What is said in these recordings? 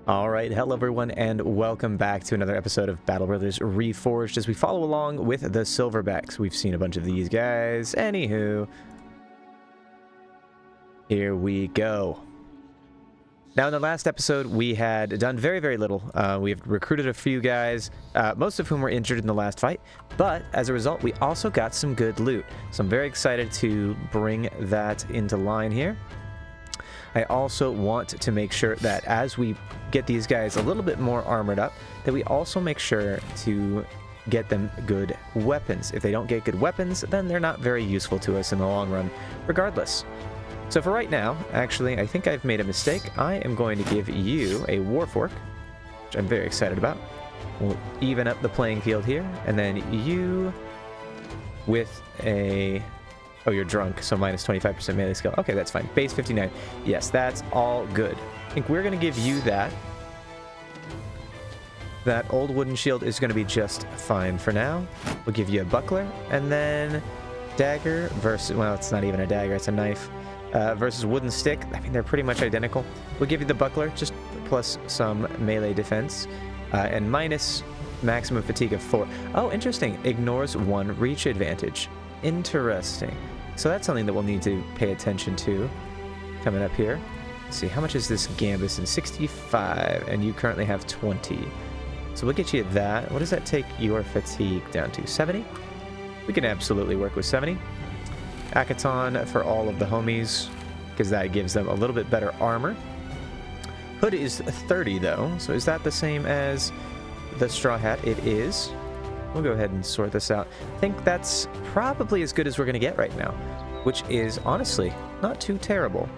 All right, hello everyone, and welcome back to another episode of Battle Brothers Reforged as we follow along with the Silverbacks. We've seen a bunch of these guys. Anywho, here we go. Now, in the last episode, we had done very little. We've recruited a few guys, most of whom were injured in the last fight, but as a result, we also got some good loot. So I'm very excited to bring that into line here. I also want to make sure that as we get these guys a little bit more armored up, that we also make sure to get them good weapons. If they don't get good weapons, then they're not very useful to us in the long run, regardless. So for right now, actually, I think I've made a mistake. I am going to give you a Warfork, which I'm very excited about. We'll even up the playing field here, and then you with a... Oh, you're drunk, so minus 25% melee skill. Okay, that's fine. Base 59. Yes, that's all good. I think we're going to give you that. That old wooden shield is going to be just fine for now. We'll give you a buckler, and then dagger versus... Well, it's not even a dagger, it's a knife. Versus wooden stick. I mean, they're pretty much identical. We'll give you the buckler, just plus some melee defense. And minus maximum fatigue of 4. Oh, interesting. Ignores 1 reach advantage. Interesting. So that's something that we'll need to pay attention to coming up here. Let's see, how much is this Gambus in 65? And you currently have 20. So we'll get you that. What does that take your fatigue down to? 70? We can absolutely work with 70. Akaton for all of the homies, because that gives them a little bit better armor. Hood is 30 though, so is that the same as the straw hat? It is. We'll go ahead and sort this out. I think that's probably as good as we're going to get right now, which is honestly not too terrible.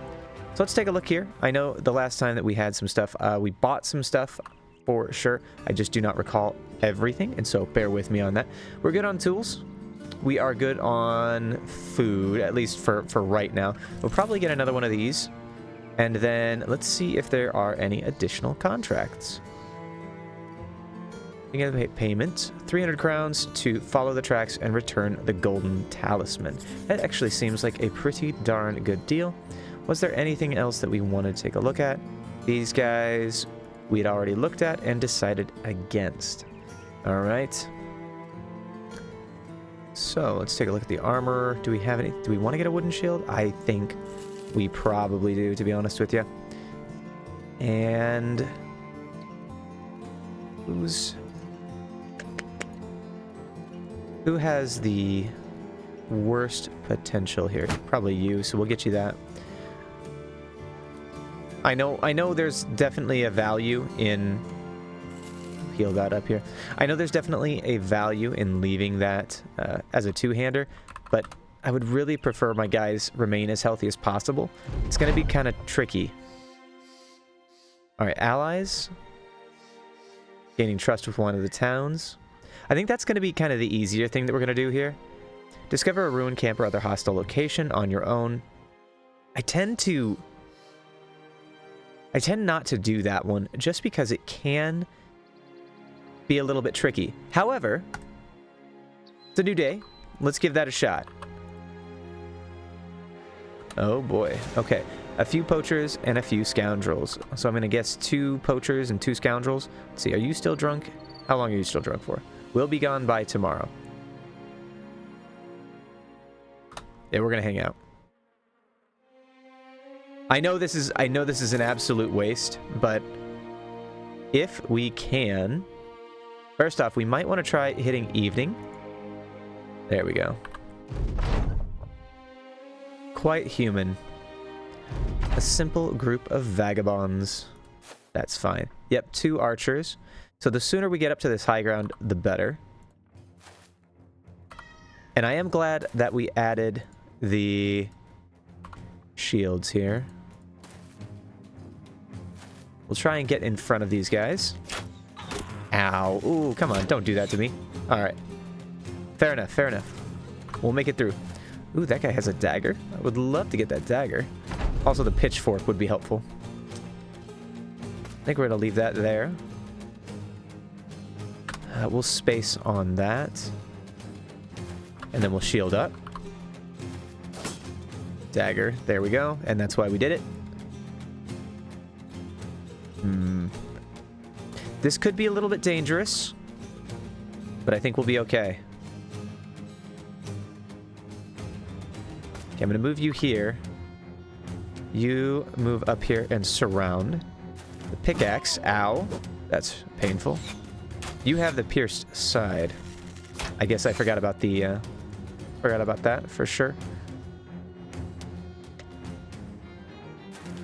So let's take a look here. I know the last time that we had some stuff, we bought some stuff for sure. I just do not recall everything, and so bear with me on that. We're good on tools. We are good on food, at least for right now. We'll probably get another one of these. And then let's see if there are any additional contracts. You get a payment, 300 crowns to follow the tracks and return the golden talisman. That actually seems like a pretty darn good deal. Was there anything else that we wanted to take a look at? These guys we had already looked at and decided against. All right. So let's take a look at the armor. Do we have any? Do we want to get a wooden shield? I think we probably do, to be honest with you. And who has the worst potential here? Probably you, so we'll get you that. I know there's definitely a value in... Heal that up here. I know there's definitely a value in leaving that as a two-hander, but I would really prefer my guys remain as healthy as possible. It's going to be kind of tricky. Alright, allies. Gaining trust with one of the towns. I think that's going to be kind of the easier thing that we're going to do here. Discover a ruined camp or other hostile location on your own. I tend not to do that one just because it can be a little bit tricky. However, it's a new day. Let's give that a shot. Oh boy. Okay. A few poachers and a few scoundrels. So I'm going to guess 2 poachers and 2 scoundrels. Let's see. Are you still drunk? How long are you still drunk for? We'll be gone by tomorrow. Yeah, we're gonna hang out. I know this is an absolute waste, but if we can, first off, we might want to try hitting evening. There we go. Quite human. A simple group of vagabonds. That's fine. Yep, 2 archers. So the sooner we get up to this high ground, the better. And I am glad that we added the shields here. We'll try and get in front of these guys. Ow. Ooh, come on. Don't do that to me. All right. Fair enough. Fair enough. We'll make it through. Ooh, that guy has a dagger. I would love to get that dagger. Also, the pitchfork would be helpful. I think we're going to leave that there. We'll space on that. And then we'll shield up. Dagger. There we go. And that's why we did it. This could be a little bit dangerous, but I think we'll be okay. Okay, I'm going to move you here. You move up here and surround. The pickaxe. Ow. That's painful. You have the pierced side. I guess I forgot about the... forgot about that, for sure.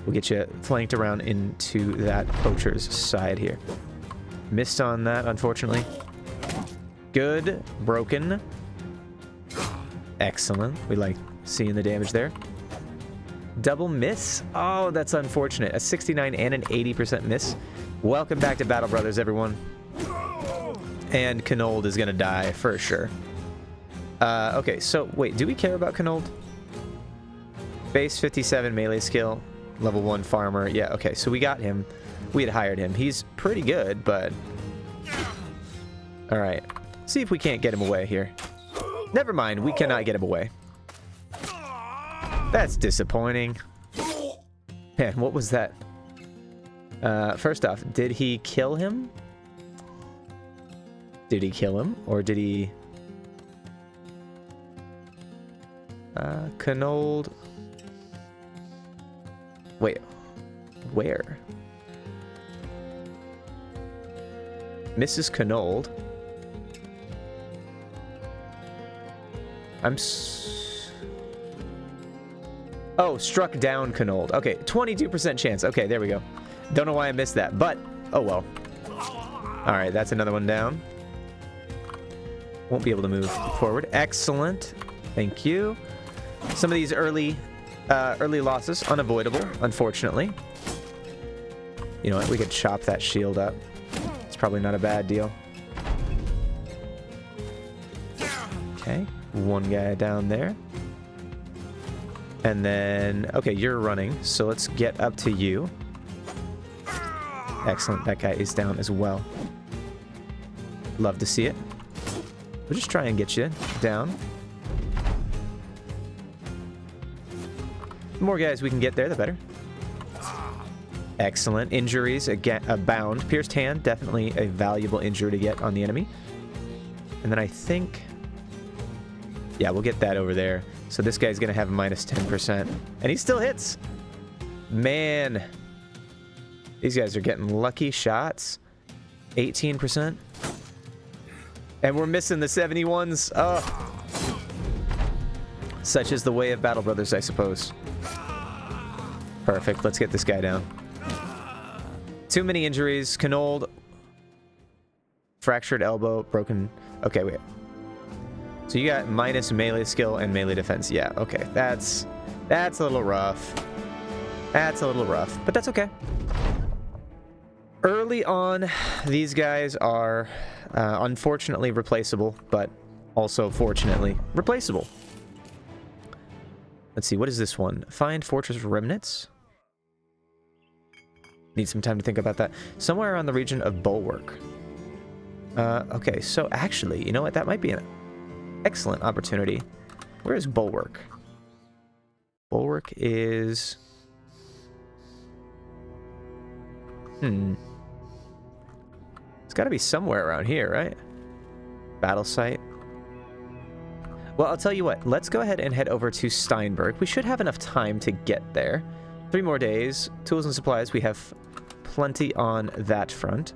We'll get you flanked around into that poacher's side here. Missed on that, unfortunately. Good. Broken. Excellent. We like seeing the damage there. Double miss? Oh, that's unfortunate. A 69 and an 80% miss. Welcome back to Battle Brothers, everyone. And Knold is going to die for sure. Okay, so wait, do we care about Knold? Base 57 melee skill. Level 1 farmer. Yeah, okay, so we got him. We had hired him. He's pretty good, but... Alright. See if we can't get him away here. Never mind, we cannot get him away. That's disappointing. Man, what was that? First off, did he kill him? Did he kill him? Or did he... Knold... Wait. Where? Mrs. Knold. Oh, struck down Knold. Okay, 22% chance. Okay, there we go. Don't know why I missed that, but oh well. Alright, that's another one down. Won't be able to move forward. Excellent. Thank you. Some of these early losses, unavoidable, unfortunately. You know what? We could chop that shield up. It's probably not a bad deal. Okay, one guy down there. And then, okay, you're running, so let's get up to you. Excellent, that guy is down as well. Love to see it. We'll just try and get you down. The more guys we can get there, the better. Excellent. Injuries again abound. Pierced hand, definitely a valuable injury to get on the enemy. And then I think... Yeah, we'll get that over there. So this guy's going to have minus 10%. And he still hits! Man. These guys are getting lucky shots. 18%. And we're missing the 71s. Oh. Such is the way of Battle Brothers, I suppose. Perfect. Let's get this guy down. Too many injuries. Knold. Fractured elbow. Broken. Okay, wait. So you got minus melee skill and melee defense. Yeah, okay. That's a little rough. That's a little rough. But that's okay. Early on, these guys are unfortunately replaceable, but also fortunately replaceable. Let's see, what is this one? Find Fortress Remnants. Need some time to think about that. Somewhere around the region of Bulwark. Okay, so actually, you know what? That might be an excellent opportunity. Where is Bulwark? Bulwark is... It's got to be somewhere around here, right? Battle site. Well, I'll tell you what. Let's go ahead and head over to Steinberg. We should have enough time to get there. 3 more days. Tools and supplies. We have plenty on that front.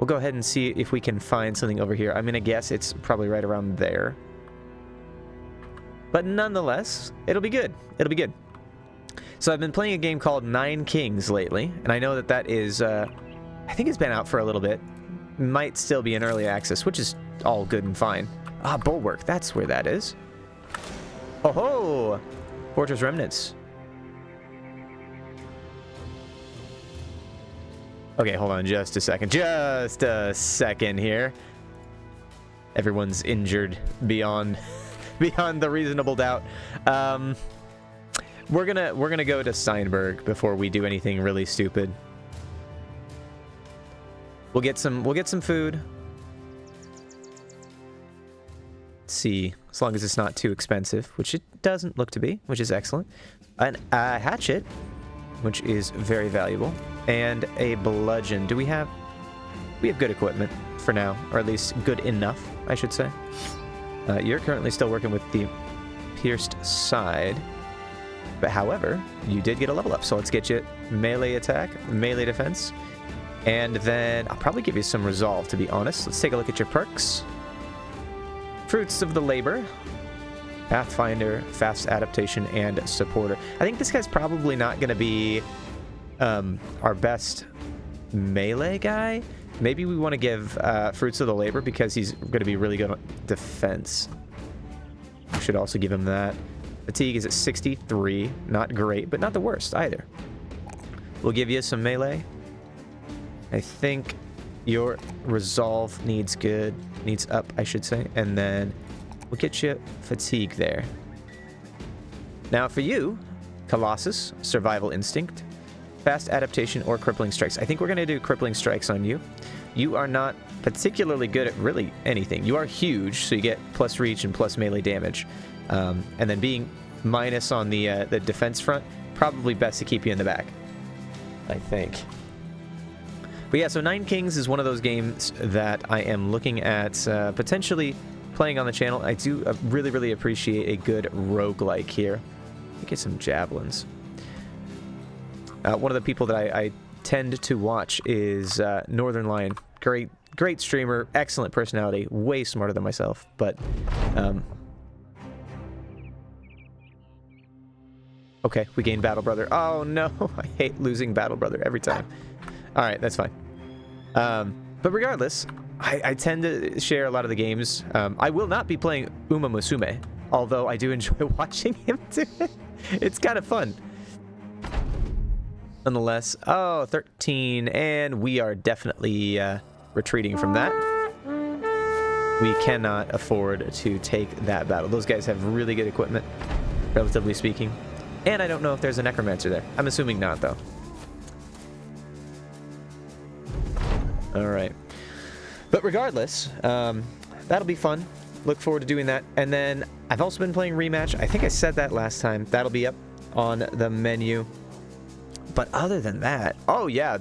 We'll go ahead and see if we can find something over here. I'm going to guess it's probably right around there. But nonetheless, it'll be good. It'll be good. So I've been playing a game called Nine Kings lately, and I know that that is, I think it's been out for a little bit. Might still be in early access, which is all good and fine. Ah, Bulwark, that's where that is. Oh ho! Fortress Remnants. Okay, hold on just a second. Just a second here. Everyone's injured beyond the reasonable doubt. We're gonna go to Steinberg before we do anything really stupid. We'll get some food. Let's see, as long as it's not too expensive, which it doesn't look to be, which is excellent. A hatchet. which is very valuable, and a bludgeon. We have good equipment for now, or at least good enough, I should say. You're currently still working with the pierced side, but however, you did get a level up, so let's get you melee attack, melee defense, and then I'll probably give you some resolve, to be honest. Let's take a look at your perks. Fruits of the Labor, Pathfinder, Fast Adaptation, and Supporter. I think this guy's probably not going to be our best melee guy. Maybe we want to give Fruits of the Labor because he's going to be really good on defense. We should also give him that. Fatigue is at 63. Not great, but not the worst either. We'll give you some melee. I think your resolve needs up, I should say. And then we'll get you fatigue there. Now for you, Colossus, Survival Instinct, Fast Adaptation, or Crippling Strikes. I think we're going to do Crippling Strikes on you. You are not particularly good at really anything. You are huge, so you get plus reach and plus melee damage. And then being minus on the defense front, probably best to keep you in the back, I think. But yeah, so Nine Kings is one of those games that I am looking at potentially playing on the channel. I do really, really appreciate a good roguelike here. Let me get some javelins. One of the people that I tend to watch is Northern Lion. Great streamer, excellent personality, way smarter than myself, but okay, we gained Battle Brother. Oh no, I hate losing Battle Brother every time. All right, that's fine. But regardless, I tend to share a lot of the games. I will not be playing Uma Musume, although I do enjoy watching him do it. It's kind of fun. Nonetheless, oh, 13, and we are definitely retreating from that. We cannot afford to take that battle. Those guys have really good equipment, relatively speaking. And I don't know if there's a necromancer there. I'm assuming not, though. All right. But regardless, that'll be fun. Look forward to doing that. And then I've also been playing Rematch. I think I said that last time. That'll be up on the menu. But other than that, oh yeah,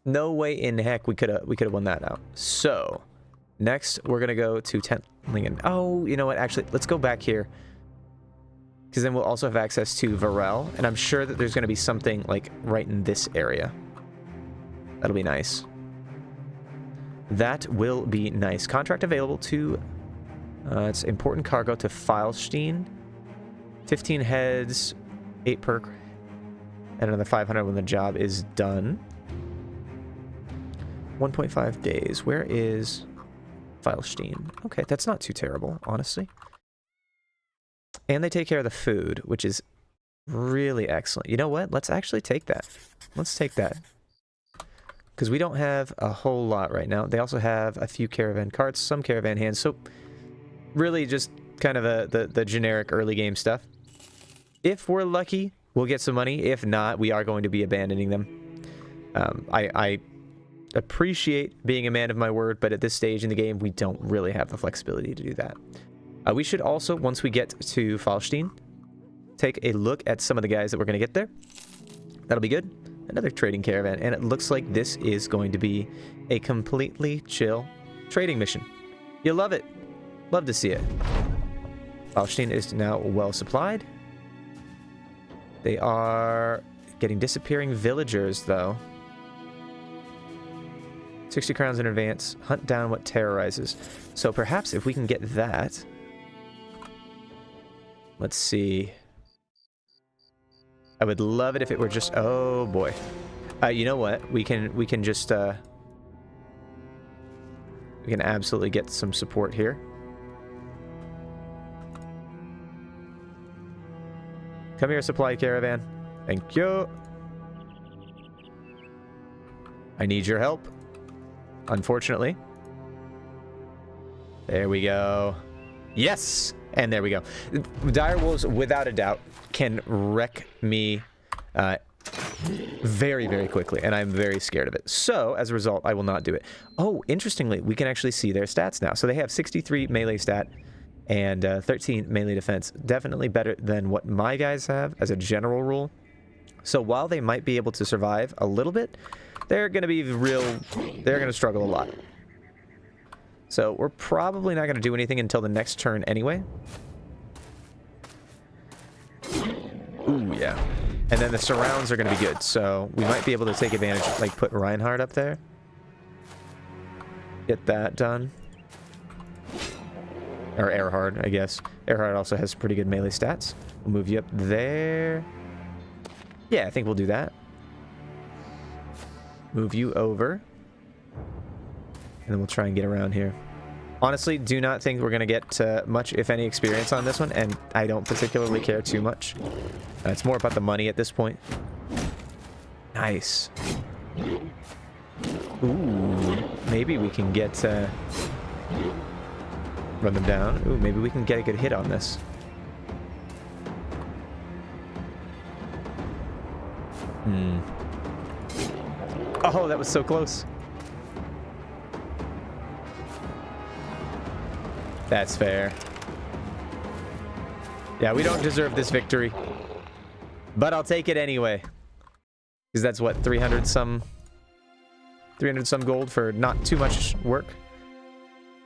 no way in heck we could have won that out. So next we're gonna go to Tentlingen. Oh, you know what? Actually, let's go back here, because then we'll also have access to Varel, and I'm sure that there's gonna be something like right in this area. That'll be nice. That will be nice. Contract available to it's important cargo to Filestein. 15 heads, 8 perk. And another 500 when the job is done. 1.5 days. Where is Filestein? Okay, that's not too terrible, honestly. And they take care of the food, which is really excellent. You know what? Let's actually take that. Let's take that. Because we don't have a whole lot right now. They also have a few caravan carts, some caravan hands. So really just kind of the generic early game stuff. If we're lucky, we'll get some money. If not, we are going to be abandoning them. I appreciate being a man of my word, but at this stage in the game, we don't really have the flexibility to do that. We should also, once we get to Filestein, take a look at some of the guys that we're going to get there. That'll be good. Another trading caravan, and it looks like this is going to be a completely chill trading mission. You'll love it. Love to see it. Filestein is now well supplied. They are getting disappearing villagers, though. 60 crowns in advance. Hunt down what terrorizes. So perhaps if we can get that... Let's see. I would love it if it were just... Oh, boy. You know what? We can just... we can absolutely get some support here. Come here, supply caravan. Thank you. I need your help. Unfortunately. There we go. Yes! And there we go. Dire Wolves, without a doubt, can wreck me very, very quickly. And I'm very scared of it. So, as a result, I will not do it. Oh, interestingly, we can actually see their stats now. So they have 63 melee stat and 13 melee defense. Definitely better than what my guys have as a general rule. So while they might be able to survive a little bit, they're going to be they're going to struggle a lot. So we're probably not going to do anything until the next turn anyway. Ooh, yeah. And then the surrounds are going to be good, so we might be able to take advantage, like put Reinhardt up there. Get that done. Or Earhart, I guess. Earhart also has pretty good melee stats. We'll move you up there. Yeah, I think we'll do that. Move you over. And then we'll try and get around here. Honestly, do not think we're going to get much, if any, experience on this one, and I don't particularly care too much. It's more about the money at this point. Nice. Ooh, maybe we can get... run them down. Ooh, maybe we can get a good hit on this. Oh, that was so close. That's fair. Yeah, we don't deserve this victory. But I'll take it anyway. Because that's what, 300 some gold for not too much work.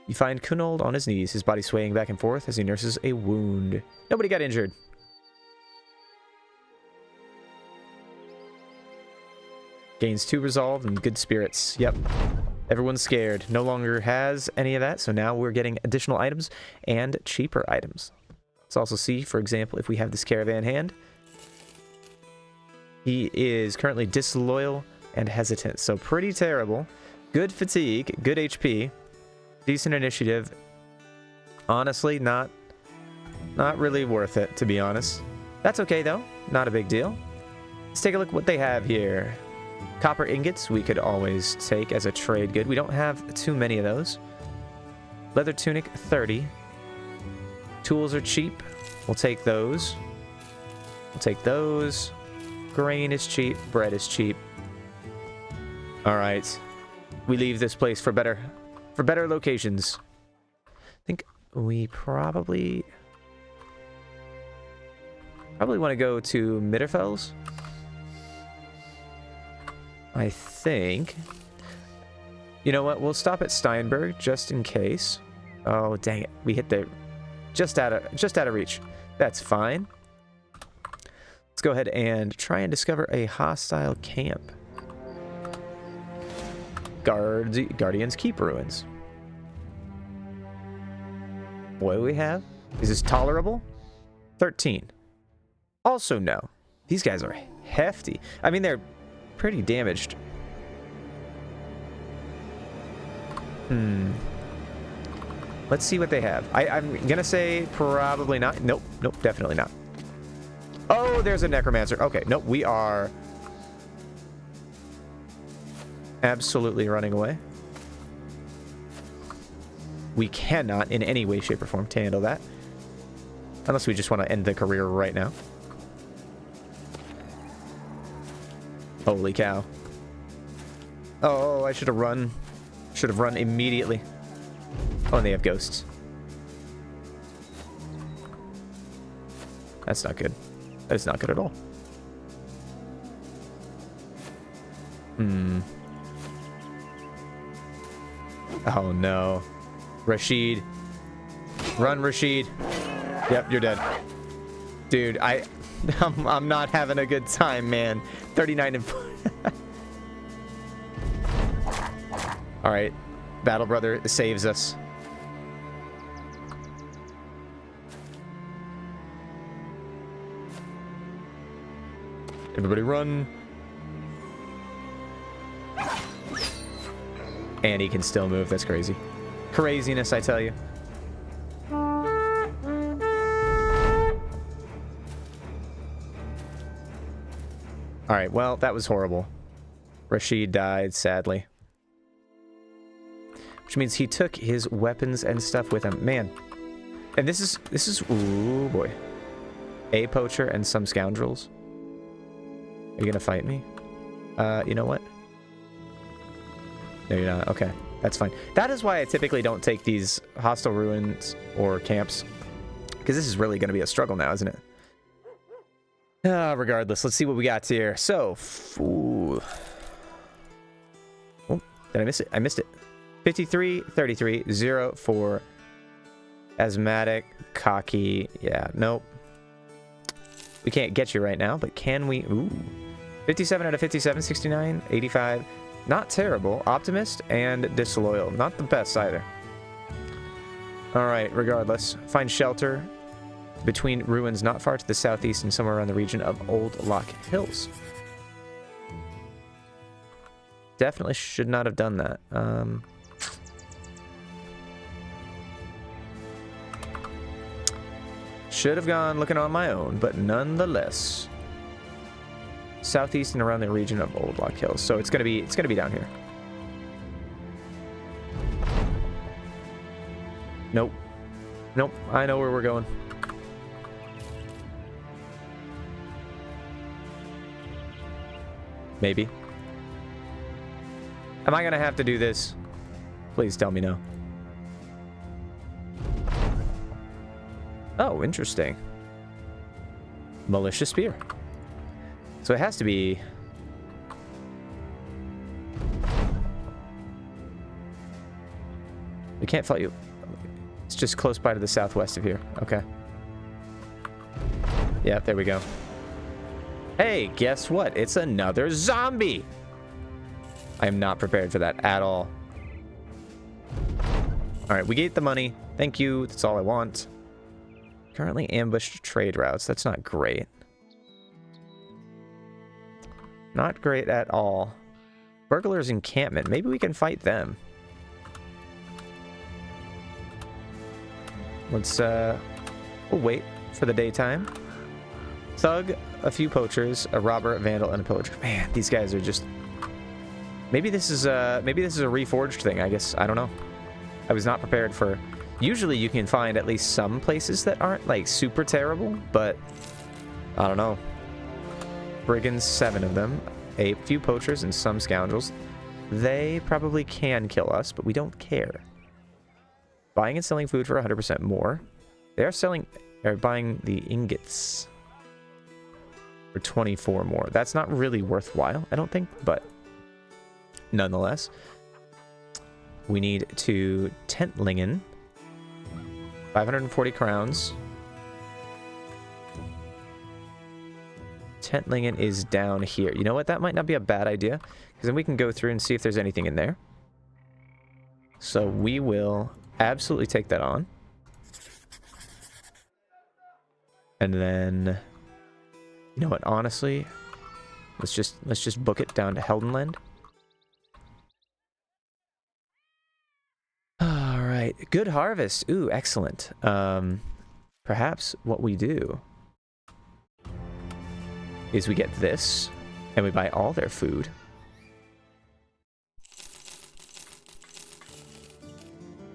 You find Kunold on his knees, his body swaying back and forth as he nurses a wound. Nobody got injured. Gains 2 resolve and good spirits. Yep. Everyone's scared. No longer has any of that, so now we're getting additional items and cheaper items. Let's also see, for example, if we have this caravan hand. He is currently disloyal and hesitant, so pretty terrible. Good fatigue, good HP, decent initiative. Honestly, not really worth it, to be honest. That's okay, though. Not a big deal. Let's take a look at what they have here. Copper ingots we could always take as a trade good. We don't have too many of those. Leather tunic, 30. Tools are cheap. We'll take those. We'll take those. Grain is cheap. Bread is cheap. All right. We leave this place for better locations. I think we probably want to go to Mitterfels. I think. You know what? We'll stop at Steinberg just in case. Oh, dang it. We hit the just out of reach. That's fine. Let's go ahead and try and discover a hostile camp. Guardians Keep ruins. What do we have? Is this tolerable? 13. Also no. These guys are hefty. I mean, they're pretty damaged. Let's see what they have. I'm gonna say probably not. Nope, definitely not. Oh, there's a necromancer. Okay, nope, we are absolutely running away. We cannot in any way, shape, or form handle that. Unless we just want to end the career right now. Holy cow. Oh, I should have run. Should have run immediately. Oh, and they have ghosts. That's not good. That is not good at all. Oh, no. Rashid. Run, Rashid. Yep, you're dead. Dude, I'm not having a good time, man. 39 and 4. All right. Battle Brother saves us. Everybody run. And he can still move. That's crazy. Craziness, I tell you. All right, well, that was horrible. Rashid died, sadly. Which means he took his weapons and stuff with him. Man. And this is, ooh, boy. A poacher and some scoundrels. Are you gonna fight me? You know what? No, you're not. Okay, that's fine. That is why I typically don't take these hostile ruins or camps. Because this is really gonna be a struggle now, isn't it? Regardless, let's see what we got here. So, ooh. Oh, did I miss it? I missed it. 53, 33, 0 for asthmatic, cocky. Yeah, nope. We can't get you right now, but can we? Ooh. 57 out of 57, 69, 85. Not terrible. Optimist and disloyal. Not the best either. Alright, regardless. Find shelter between ruins not far to the southeast and somewhere around the region of Old Lock Hills. Definitely should not have done that. Should have gone looking on my own, but nonetheless. Southeast and around the region of Old Lock Hills. So it's gonna be down here. Nope. Nope. I know where we're going. Maybe. Am I gonna have to do this? Please tell me no. Oh, interesting. Malicious Spear. So it has to be... We can't fight you. It's just close by to the southwest of here. Okay. Yeah, there we go. Hey, guess what? It's another zombie! I am not prepared for that at all. Alright, we get the money. Thank you. That's all I want. Currently ambushed trade routes. That's not great. Not great at all. Burglar's encampment. Maybe we can fight them. Let's, we'll wait for the daytime. Thug, a few poachers, a robber, a vandal, and a pillager. Man, these guys are just... Maybe this is a reforged thing, I guess. I don't know. I was not prepared for... Usually you can find at least some places that aren't, like, super terrible, but... I don't know. Brigands, 7 of them. A few poachers and some scoundrels. They probably can kill us, but we don't care. Buying and selling food for 100% more. They are buying the ingots for 24 more. That's not really worthwhile, I don't think, but nonetheless. We need to Tentlingen. 540 crowns. Tentlingen is down here. You know what? That might not be a bad idea, because then we can go through and see if there's anything in there. So we will absolutely take that on. And then, you know what? Honestly, let's just book it down to Heldenland. All right, good harvest. Ooh, excellent. Perhaps what we do is we get this, and we buy all their food.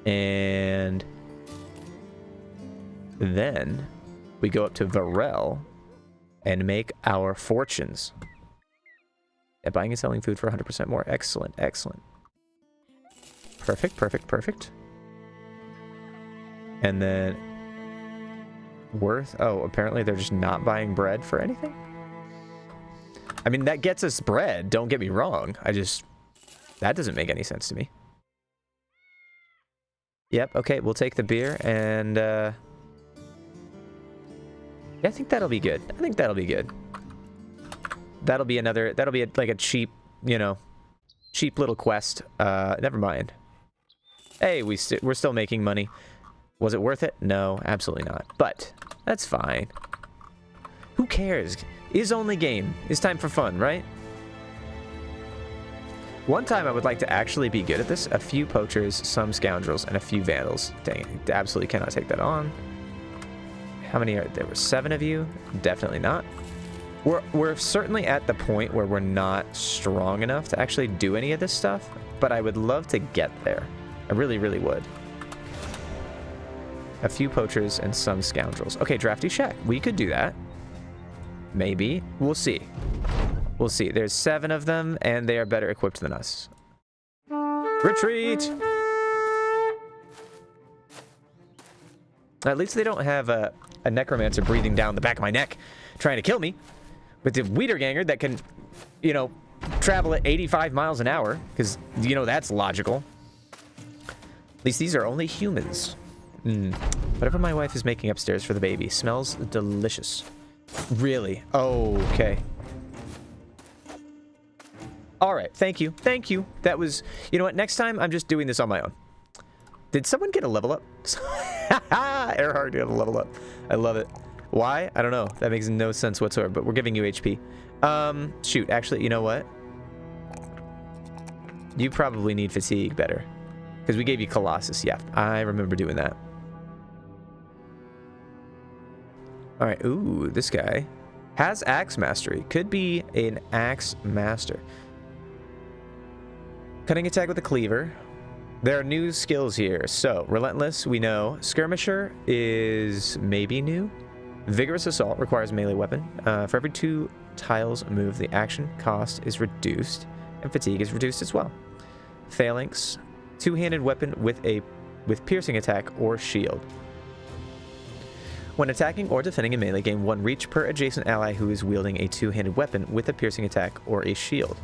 And then we go up to Varel and make our fortunes. Yeah, buying and selling food for 100% more. Excellent, excellent. Perfect, perfect, perfect. And then worth... Oh, apparently they're just not buying bread for anything? I mean, that gets us bread, don't get me wrong. That doesn't make any sense to me. Yep, okay, we'll take the beer, and, yeah, I think that'll be good. I think that'll be good. That'll be like a cheap, you know, cheap little quest. Never mind. Hey, we're still making money. Was it worth it? No, absolutely not. But, that's fine. Who cares? Is only game. It's time for fun, right? One time I would like to actually be good at this. A few poachers, some scoundrels, and a few vandals. Dang it, absolutely cannot take that on. How many are there? Were 7 of you? Definitely not. We're certainly at the point where we're not strong enough to actually do any of this stuff, but I would love to get there. I really, really would. A few poachers and some scoundrels. Okay, Drafty Shack. We could do that. Maybe. We'll see. We'll see. There's 7 of them, and they are better equipped than us. Retreat! At least they don't have a necromancer breathing down the back of my neck. trying to kill me with the Wiederganger that can, you know, travel at 85 miles an hour, because, you know, that's logical. At least these are only humans. Whatever my wife is making upstairs for the baby smells delicious. Really? Oh, okay. All right. Thank you. Thank you. That was... You know what? Next time, I'm just doing this on my own. Did someone get a level up? Earhart got a level up. I love it. Why? I don't know. That makes no sense whatsoever, but we're giving you HP. Shoot. Actually, you know what? You probably need fatigue better. Because we gave you Colossus. Yeah, I remember doing that. All right. Ooh, this guy has Axe Mastery. Could be an Axe Master. Cutting attack with a cleaver. There are new skills here. So, Relentless, we know. Skirmisher is maybe new. Vigorous Assault requires melee weapon. For every 2 tiles moved, the action cost is reduced, and fatigue is reduced as well. Phalanx, 2-handed weapon with piercing attack or shield. When attacking or defending in melee, gain 1 reach per adjacent ally who is wielding a 2-handed weapon with a piercing attack or a shield.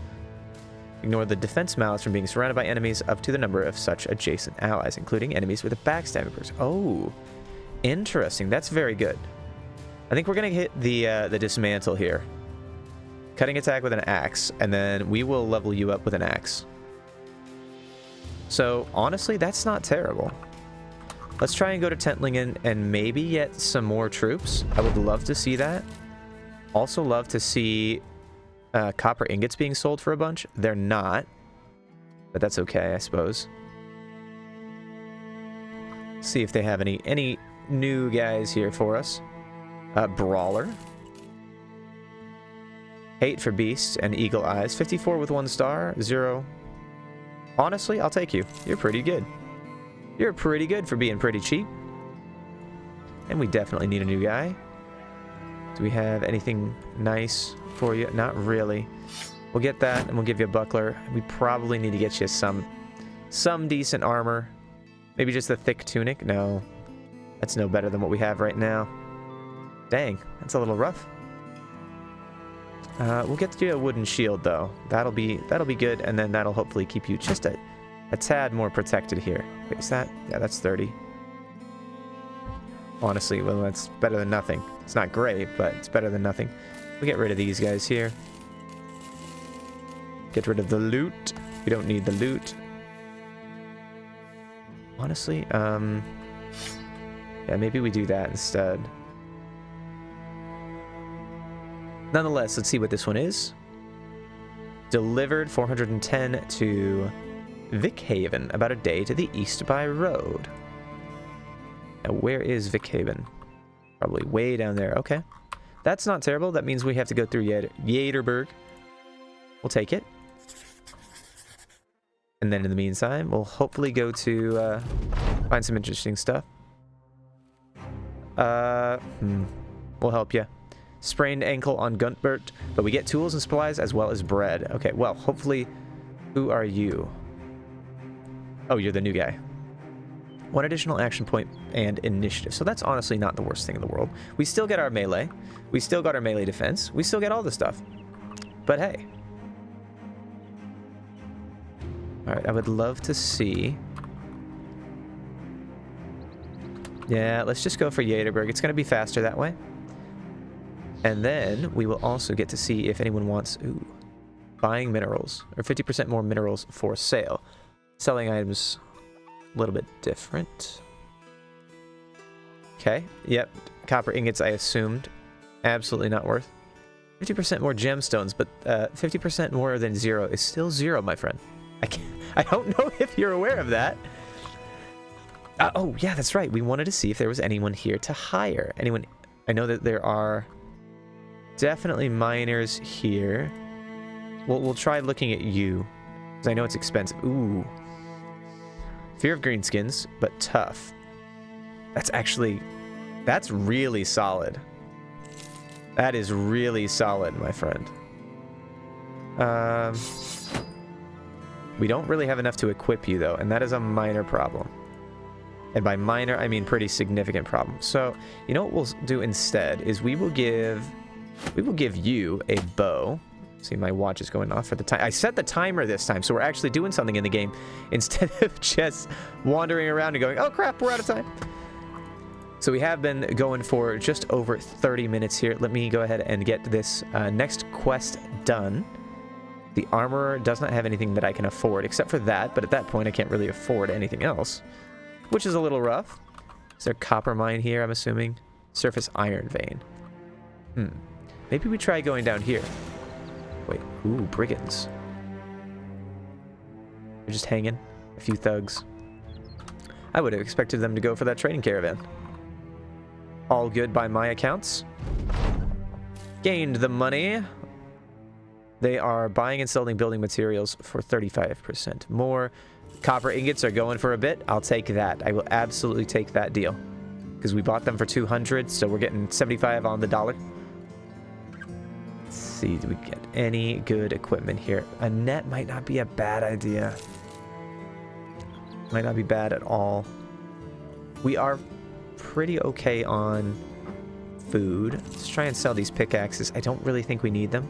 Ignore the defense malice from being surrounded by enemies up to the number of such adjacent allies, including enemies with a backstabbing person. Oh, interesting. That's very good. I think we're going to hit the dismantle here. Cutting attack with an axe, and then we will level you up with an axe. So, honestly, that's not terrible. Let's try and go to Tentlingen and maybe get some more troops. I would love to see that. Also love to see copper ingots being sold for a bunch. They're not, but that's okay, I suppose. See if they have any new guys here for us. Brawler. Hate for Beasts and Eagle Eyes. 54 with 1 star. 0. Honestly, I'll take you. You're pretty good. You're pretty good for being pretty cheap. And we definitely need a new guy. Do we have anything nice for you? Not really. We'll get that, and we'll give you a buckler. We probably need to get you some decent armor. Maybe just a thick tunic? No. That's no better than what we have right now. Dang, that's a little rough. We'll get you a wooden shield, though. That'll be good, and then that'll hopefully keep you just a tad more protected here. Wait, is that? Yeah, that's 30. Honestly, well, that's better than nothing. It's not great, but it's better than nothing. We'll get rid of these guys here. Get rid of the loot. We don't need the loot. Honestly, yeah, maybe we do that instead. Nonetheless, let's see what this one is. Delivered 410 to Vickhaven, about a day to the east by road. Now, where is Vickhaven? Probably way down there. Okay. That's not terrible. That means we have to go through Jederberg. We'll take it. And then in the meantime, we'll hopefully go to find some interesting stuff. We'll help you. Sprained ankle on Guntbert, but we get tools and supplies as well as bread. Okay, well, hopefully... Who are you? Oh, you're the new guy. 1 additional action point and initiative. So that's honestly not the worst thing in the world. We still get our melee. We still got our melee defense. We still get all the stuff. But hey. Alright, I would love to see... Yeah, let's just go for Jederberg. It's going to be faster that way. And then we will also get to see if anyone wants... Ooh, buying minerals. Or 50% more minerals for sale. Selling items... a little bit different. Okay, yep. Copper ingots, I assumed. Absolutely not worth. 50% more gemstones, but 50% more than 0 is still 0, my friend. I don't know if you're aware of that. Oh, yeah, that's right. We wanted to see if there was anyone here to hire. Anyone... I know that there are definitely miners here. We'll try looking at you, because I know it's expensive. Ooh. Fear of greenskins, but tough. That's actually... That's really solid. That is really solid, my friend. We don't really have enough to equip you, though, and that is a minor problem. And by minor, I mean pretty significant problem. So, you know what we'll do instead is we will give We will give you a bow. See, my watch is going off for the time. I set the timer this time, so we're actually doing something in the game instead of just wandering around and going, oh crap, we're out of time. So we have been going for just over 30 minutes here. Let me go ahead and get this next quest done. The armorer does not have anything that I can afford except for that, but at that point I can't really afford anything else, which is a little rough. Is there a copper mine here, I'm assuming? Surface iron vein. Maybe we try going down here. Wait, ooh, brigands. They're just hanging. A few thugs. I would have expected them to go for that trading caravan. All good by my accounts. Gained the money. They are buying and selling building materials for 35% more. Copper ingots are going for a bit. I'll take that. I will absolutely take that deal. Because we bought them for 200, so we're getting 75 on the dollar. Let's see, do we get any good equipment here? A net might not be a bad idea. Might not be bad at all. We are pretty okay on food. Let's try and sell these pickaxes. I don't really think we need them.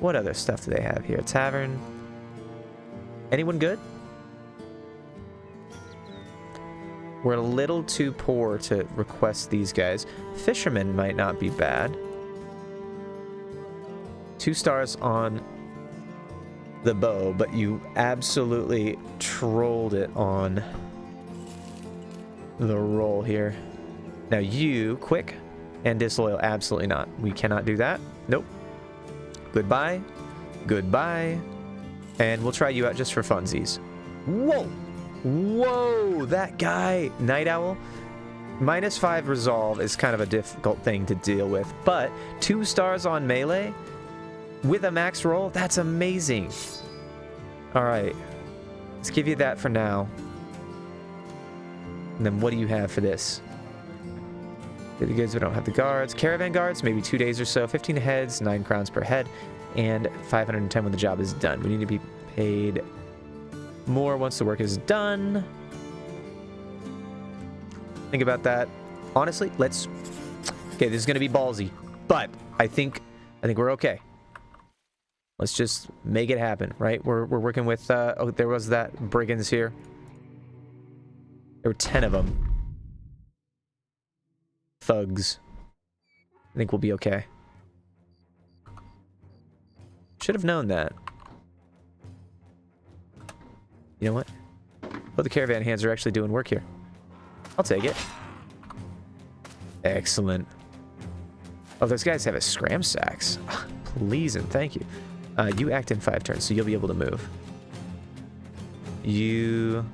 What other stuff do they have here? Tavern. Anyone good? We're a little too poor to request these guys. Fishermen might not be bad. 2 stars on the bow, but you absolutely trolled it on the roll here. Now you, quick and disloyal, absolutely not. We cannot do that. Nope. Goodbye. Goodbye. And we'll try you out just for funsies. Whoa! Whoa! That guy, Night Owl, -5 resolve is kind of a difficult thing to deal with, but 2 stars on melee with a max roll, that's amazing. All right. Let's give you that for now. And then what do you have for this? The goods, we don't have the guards. Caravan guards, maybe 2 days or so. 15 heads, 9 crowns per head, and 510 when the job is done. We need to be paid more once the work is done. Think about that. Honestly, let's... Okay, this is going to be ballsy, but I think we're okay. Let's just make it happen, right? We're working with... oh, there was that brigands here. There were 10 of them. Thugs. I think we'll be okay. Should have known that. You know what? Oh, the caravan hands are actually doing work here. I'll take it. Excellent. Oh, those guys have a scram sacks. Please and thank you. You act in 5 turns, so you'll be able to move. You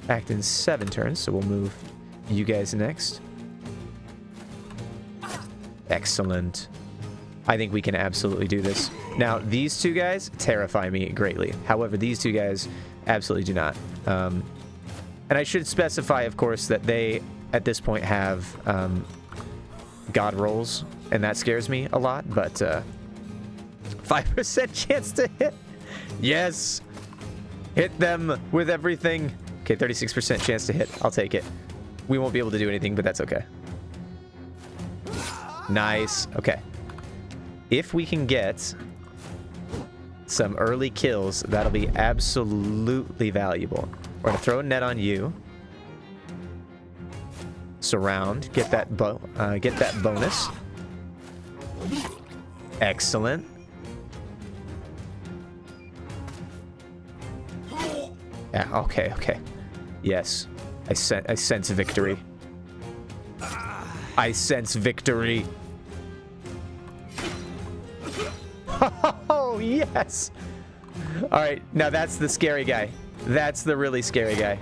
act in 7 turns, so we'll move you guys next. Excellent. I think we can absolutely do this. Now, these 2 guys terrify me greatly. However, these 2 guys absolutely do not. And I should specify, of course, that they, at this point, have god rolls, and that scares me a lot, but 5% chance to hit. Yes! Hit them with everything. Okay, 36% chance to hit. I'll take it. We won't be able to do anything, but that's okay. Nice. Okay. If we can get some early kills, that'll be absolutely valuable. We're going to throw a net on you. Surround. Get that bonus. Excellent. Yeah, okay. Yes. I sense victory. I sense victory. Oh, yes. All right, now that's the scary guy. That's the really scary guy.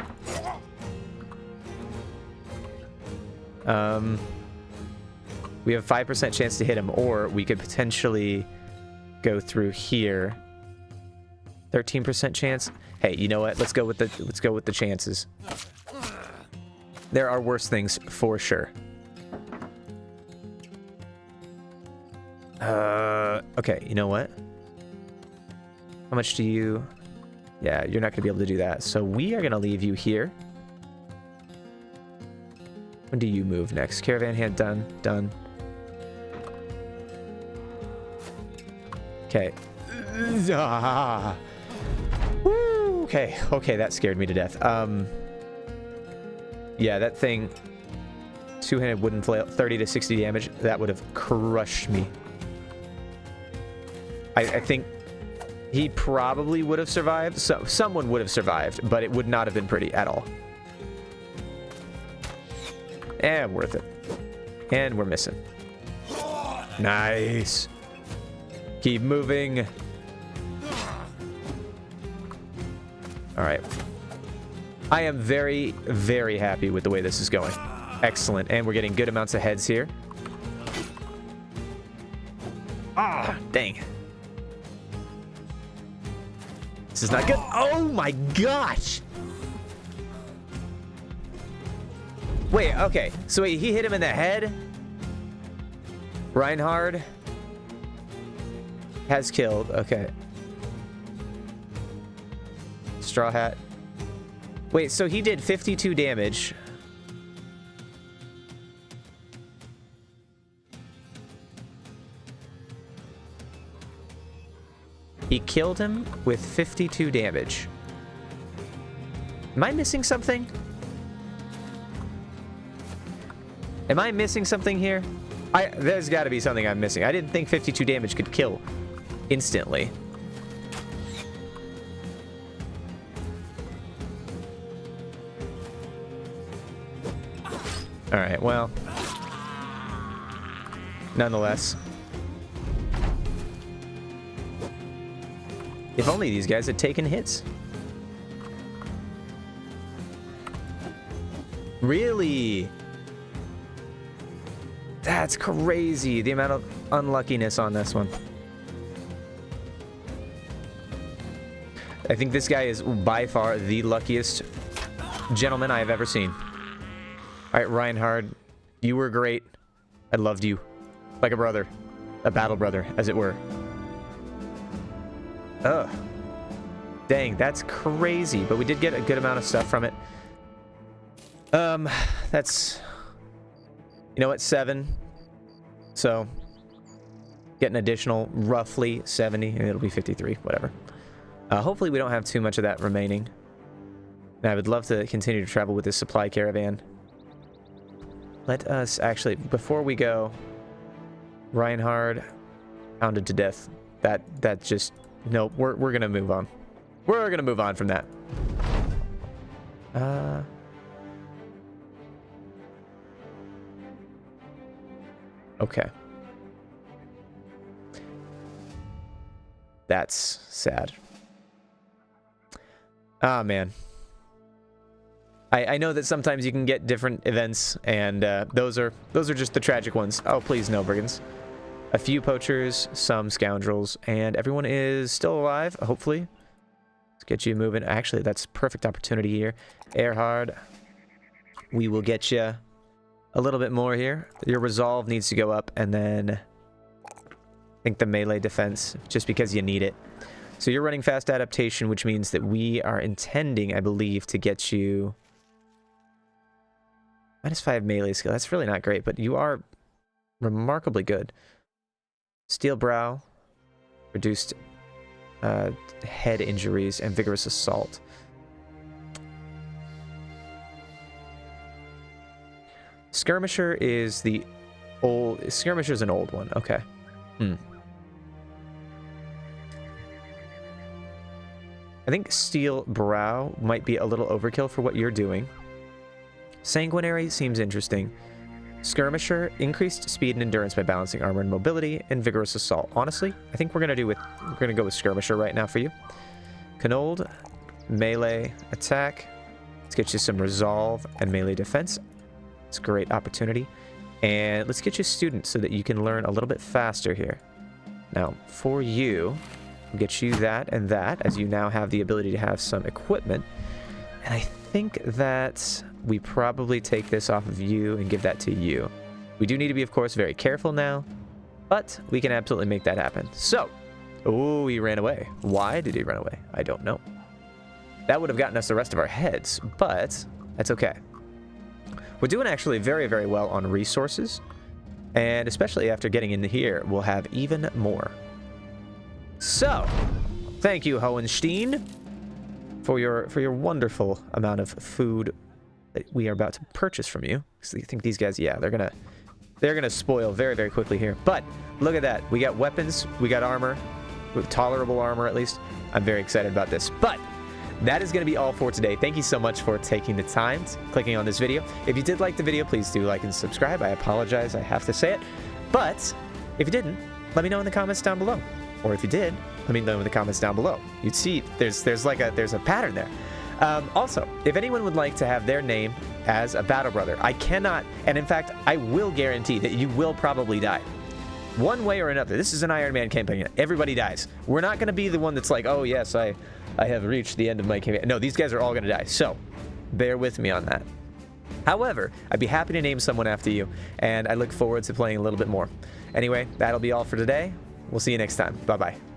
We have a 5% chance to hit him, or we could potentially go through here. 13% chance. Hey, you know what? Let's go with the chances. There are worse things for sure. Okay, you know what? How much do you... Yeah, you're not going to be able to do that. So we are going to leave you here. When do you move next? Caravan hand done. Done. Okay. Ah. Woo. Okay. Okay, that scared me to death. Yeah, that thing, two-handed wooden flail, 30 to 60 damage. That would have crushed me. I think he probably would have survived. So someone would have survived, but it would not have been pretty at all. And worth it. And we're missing. Nice. Keep moving. All right. I am very, very happy with the way this is going. Excellent. And we're getting good amounts of heads here. Ah, dang. This is not good. Oh my gosh. Wait, okay. So wait, he hit him in the head? Reinhard has killed. Okay. Straw Hat. Wait, so he did 52 damage. He killed him with 52 damage. Am I missing something? Am I missing something here? There's got to be something I'm missing. I didn't think 52 damage could kill instantly. All right, well, nonetheless. If only these guys had taken hits. Really? That's crazy, the amount of unluckiness on this one. I think this guy is by far the luckiest gentleman I have ever seen. All right, Reinhard, you were great. I loved you. Like a brother. A battle brother, as it were. Ugh. Dang, that's crazy. But we did get a good amount of stuff from it. That's... You know what? 7. So, get an additional roughly 70. And it'll be 53, whatever. Hopefully we don't have too much of that remaining. And I would love to continue to travel with this supply caravan. Let us actually, before we go, Reinhard pounded to death. That just, nope, we're going to move on. We're going to move on from that. Okay. That's sad. Ah, man. I know that sometimes you can get different events, and those are just the tragic ones. Oh, please, no, brigands. A few poachers, some scoundrels, and everyone is still alive, hopefully. Let's get you moving. Actually, that's perfect opportunity here. Erhard, we will get you a little bit more here. Your resolve needs to go up, and then I think the melee defense, just because you need it. So you're running fast adaptation, which means that we are intending, I believe, to get you -5 melee skill. That's really not great, but you are remarkably good. Steel Brow, reduced head injuries, and vigorous assault. Skirmisher is the old... Skirmisher's an old one. Okay. I think Steel Brow might be a little overkill for what you're doing. Sanguinary seems interesting. Skirmisher, increased speed and endurance by balancing armor and mobility, and vigorous assault. Honestly, I think we're gonna go with Skirmisher right now for you. Canold, melee attack. Let's get you some resolve and melee defense. It's a great opportunity. And let's get you student so that you can learn a little bit faster here. Now, for you, we'll get you that and that, as you now have the ability to have some equipment. And I think that we probably take this off of you and give that to you. We do need to be, of course, very careful now, but we can absolutely make that happen. So, oh, he ran away. Why did he run away? I don't know. That would have gotten us the rest of our heads, but that's okay. We're doing actually very, very well on resources, and especially after getting into here, we'll have even more. So, thank you, Hohenstein, for your wonderful amount of food that we are about to purchase from you. So you think these guys, yeah, they're gonna spoil very, very quickly here. But look at that. We got weapons, we got armor, with tolerable armor at least. I'm very excited about this. But that is going to be all for today. Thank you so much for taking the time, clicking on this video. If you did like the video, please do like and subscribe. I apologize, I have to say it. But if you didn't, let me know in the comments down below. Or if you did, let me know in the comments down below. You'd see there's a pattern there. Also, if anyone would like to have their name as a battle brother, I cannot, and in fact, I will guarantee that you will probably die. One way or another. This is an Iron Man campaign. Everybody dies. We're not going to be the one that's like, oh yes, I have reached the end of my campaign. No, these guys are all going to die. So, bear with me on that. However, I'd be happy to name someone after you, and I look forward to playing a little bit more. Anyway, that'll be all for today. We'll see you next time. Bye-bye.